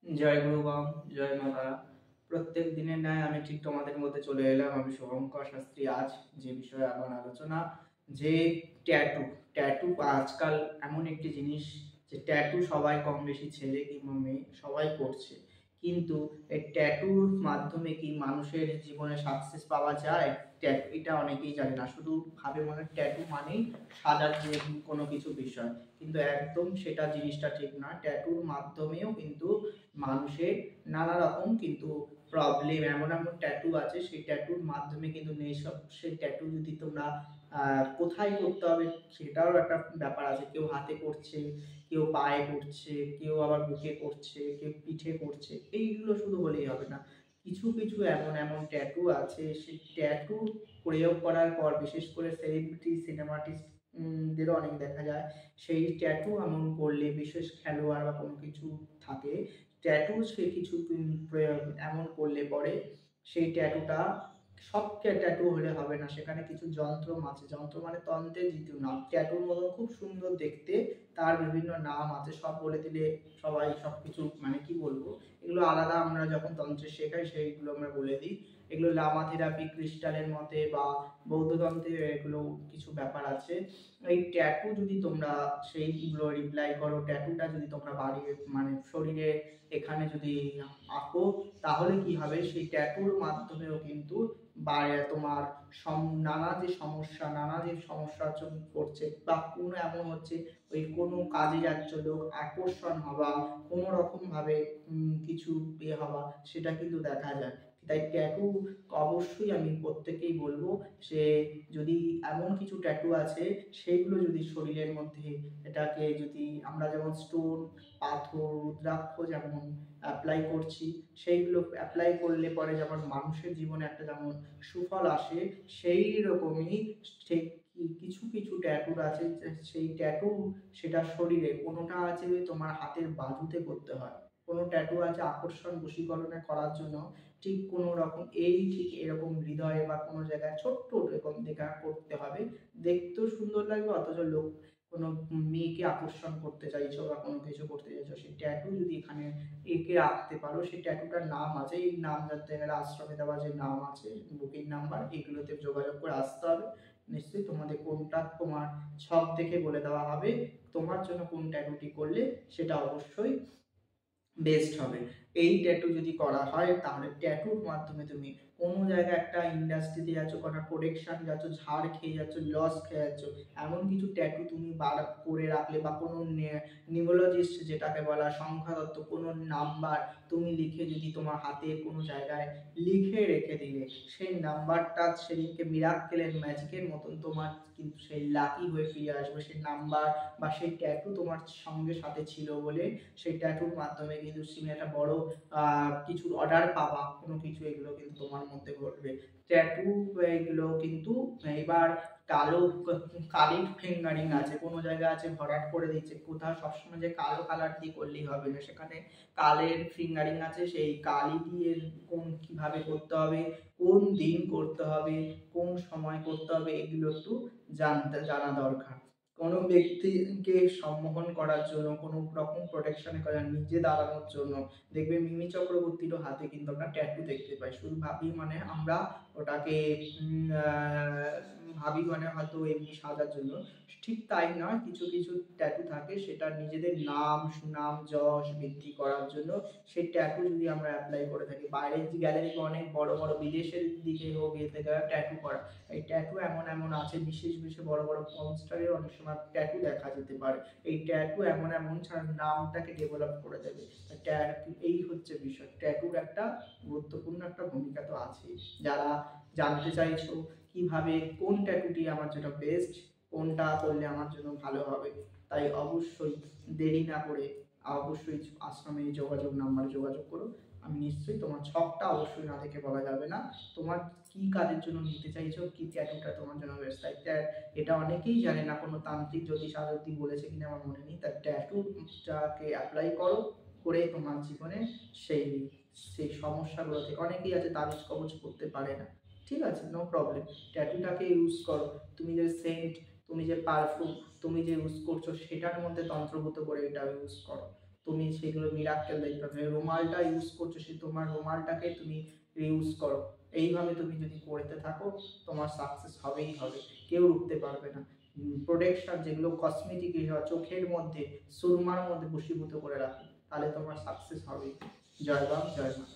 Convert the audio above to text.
জয় গুরুগম, জয় মা তারা। প্রত্যেক দিনের ন্যায় আমি ঠিক তোমাদের মধ্যে চলে এলাম। আমি শুভঙ্কর শাস্ত্রী। আজ যে বিষয়ে আমার আলোচনা, যে ট্যাটু ট্যাটু আজকাল এমন একটি জিনিস যে ট্যাটু সবাই কম বেশি ছেলে কিংবা মেয়ে সবাই করছে, কিন্তু এই ট্যাটুর মাধ্যমে কি মানুষের জীবনে সাকসেস পাওয়া যায়? ট্যাটু এটা অনেকেই জানে না, শুধু ভাবে মনে ট্যাটু মানেই সাজার যে কোনো কিছু বিষয়, কিন্তু একদম সেটা জিনিসটা ঠিক না। ট্যাটুর মাধ্যমেও কিন্তু মানুষের নানা রকম কিন্তু প্রবলেম, এমন এমন ট্যাটু আছে সেই ট্যাটুর মাধ্যমে কিন্তু নেই সব। সেই ট্যাটু যদি তোমরা কোথায় করতে হবে সেটাও একটা ব্যাপার আছে। কেউ হাতে করছে, কেউ পায়ে করছে, কেউ আবার বুকে করছে, কেউ পিঠে করছে। এইগুলো শুধু হলেই হবে না, কিছু কিছু এমন এমন ট্যাটু আছে, সেই ট্যাটু প্রয়োগ করার পর বিশেষ করে সেলিব্রিটি সিনেমাটিস্ট দেরও অনেক দেখা যায় সেই ট্যাটু এমন করলে, বিশেষ খেলোয়াড় বা কোনো কিছু থাকে ট্যাটু, সে কিছু এমন করলে পরে সেই ট্যাটুটা, সব ট্যাটু হলে হবে না, সেখানে কিছু যন্ত্র আছে। যন্ত্র মানে তন্ত্রের দ্বিতীয় নাম। ট্যাটুর মতন খুব সুন্দর দেখতে, তার বিভিন্ন নাম আছে, সব বলে দিলে সবাই সব কিছু মানে কি বলবো, এগুলো আলাদা। আমরা যখন তন্ত্রে শেখাই সেইগুলো আমরা বলে দিই। এগুলো লামা থেরাপি, ক্রিস্টালের মতে বা বৌদ্ধতন্ত্রে এগুলো কিছু ব্যাপার আছে। এই ট্যাটু যদি তোমরা সেইগুলো রিপ্লাই করো, ট্যাটুটা যদি তোমরা বাড়িয়ে মানে শরীরে এখানে যদি আঁকো, তাহলে কি হবে, সেই ট্যাটুর মাধ্যমেও কিন্তু তোমার নানা যে সমস্যা, নানা যে সমস্যার জন্য করছে বা কোনো এমন হচ্ছে ওই কোনো কাজে যাচ্ছ, লোক আকর্ষণ হওয়া, কোনো রকম ভাবে কিছু হওয়া, সেটা কিন্তু দেখা যায়। তাই ট্যাটু অবশ্যই আমি প্রত্যেকেই বলবো, সে যদি এমন কিছু ট্যাটু আছে সেইগুলো যদি শরীরের মধ্যে, এটাকে যদি আমরা যেমন স্টোন, পাথর, রুদ্রাক্ষ যেমন অ্যাপ্লাই করছি, সেইগুলো অ্যাপ্লাই করলে পরে যেমন মানুষের জীবনে একটা যেমন সুফল আসে, সেই রকমই সেই কিছু কিছু ট্যাটুর আছে সেই ট্যাটু সেটা শরীরে, কোনোটা আছে তোমার হাতের বাজুতে করতে হয়, কোনো ট্যাটু আছে আকর্ষণ বশীকরণে করার জন্য, ঠিক কোনো রকম এই ঠিক এরকম হৃদয়ে বা কোনো জায়গায় ছোট্ট এরকম দেখা করতে হবে, দেখতেও সুন্দর লাগবে। অথচ লোক কোনো মেয়েকে আকর্ষণ করতে চাইছো বা কোনো কিছু করতে চাইছো, সেই ট্যাটু যদি এখানে এঁকে রাখতে পারো, সেই ট্যাটুটার নাম আছে, এই নাম জানতে গেলে আশ্রমে দেওয়া যে নাম আছে, বুকিং নাম্বার, এগুলোতে যোগাযোগ করে আসতে হবে। নিশ্চয়ই তোমাদের কোনটা তোমার ছক দেখে বলে দেওয়া হবে তোমার জন্য কোন ট্যাটুটি করলে সেটা অবশ্যই বেস্ট হবে। এই ট্যাটু যদি করা হয় তাহলে ট্যাটুর মাধ্যমে তুমি কোনো জায়গায় একটা ইন্ডাস্ট্রিতে যাচ্ছ, কোনো প্রোডাকশন যাচ্ছ, ঝাড় খেয়ে যাচ্ছ, লস খেয়ে যাচ্ছ, এমন কিছু ট্যাটু তুমি বার করে রাখলে বা কোনো নিউমোলজিস্ট যেটাকে বলা সংখ্যাতত্ত্ব কোনো নাম্বার তুমি লিখে যদি তোমার হাতের কোনো জায়গায় লিখে রেখে দিলে, সেই নাম্বারটা সেদিনকে মিরাক্কেলের ম্যাজিকের মতন তোমার কিন্তু সেই লাকি হয়ে ফিরে আসবে। সেই নাম্বার বা সেই ট্যাটু তোমার সঙ্গে সাথে ছিল বলে সেই ট্যাটুর মাধ্যমে কিন্তু তুমি একটা বড় কিছুর অর্ডার পাওয়া, কোনো কিছু, এগুলো কিন্তু তোমার মধ্যে ঘটবে। ট্যাটু এগুলো কিন্তু এবার কালো কালি ফিঙ্গারিং আছে, কোনো জায়গা আছে ভরাট করে দিচ্ছে, কোথাও সবসময় যে কালো কালার দিয়ে করলেই হবে না, সেখানে কালের ফিঙ্গারিং আছে। সেই কালি দিয়ে কোন কিভাবে করতে হবে, কোন দিন করতে হবে, কোন সময় করতে হবে, এগুলো একটু জানা দরকার। কোনো ব্যক্তিকে সম্মোহন করার জন্য, কোনো রকম প্রোটেকশনে করার, নিজে দাঁড়ানোর জন্য, দেখবে মিমি চক্রবর্তীরও হাতে কিন্তু আমরা ট্যাটু দেখতে পাই। শুধু ভাবি মানে আমরা ওটাকে ভাবি মানে হয়তো এমনি সাজার জন্য, ঠিক তাই নয়। কিছু কিছু ট্যাটু থাকে সেটা নিজেদের নাম সুনাম যশ বৃদ্ধি করার জন্য, সেই ট্যাটু যদি আমরা অ্যাপ্লাই করে থাকি, বাইরের যে গ্যালারিতে অনেক বড় বড় বিদেশের দিকে হোক এতে ট্যাটু করা, এই ট্যাটু এমন এমন আছে, বিশেষ বিশেষ বড় বড় পর্নস্টারের অনেক সময় ট্যাটু দেখা যেতে পারে। এই ট্যাটু এমন এমন নামটাকে ডেভেলপ করে দেবে। ট্যাটু এই হচ্ছে বিষয়, ট্যাটুর একটা গুরুত্বপূর্ণ একটা ভূমিকা তো আছে। যারা জানতে চাইছো কিভাবে কোন ট্যাটুটি আমার জন্য বেস্ট, কোনটা করলে আমার জন্য ভালো হবে, তাই অবশ্যই দেরি না করে অবশ্যই আশ্রমে যোগাযোগ নাম্বারে যোগাযোগ করো। আমি নিশ্চয়ই তোমার ছকটা অবশ্যই না দেখে বলা যাবে না, তোমার কি কাজের জন্য নিতে চাইছো, কি ট্যাটুটা তোমার জন্য বেস্ট। তাই এটা অনেকেই জানে না, কোনো তান্ত্রিক জ্যোতিষ আরতি বলেছে কিনা আমার মনে নেই। তাই ট্যাটুটাকে অ্যাপ্লাই করো, করে তোমার জীবনে সেই সেই সমস্যাগুলো থেকে, অনেকেই আছে তাবিজ কবজ করতে পারে না, ঠিক আছে, নো প্রবলেম, ট্যাটুটাকে ইউজ করো। তুমি যে সেন্ট, তুমি যে পারফিউম তুমি যে ইউজ করছো সেটার মধ্যে তন্ত্রভূত করে এটা ইউজ করো, তুমি সেগুলো মিরাক্কেল দেখতে পাবে। রুমালটা ইউজ করছো, সে তোমার রুমালটাকে তুমি রিউজ করো। এইভাবে তুমি যদি করতে থাকো তোমার সাকসেস হবেই হবে, কেউ রুখতে পারবে না। প্রোটেকশন যেগুলো কসমেটিক চোখের মধ্যে সুরমার মধ্যে বশীভূত করে রাখো, তাহলে তোমার সাকসেস হবে। জয় বাম, জয় মা।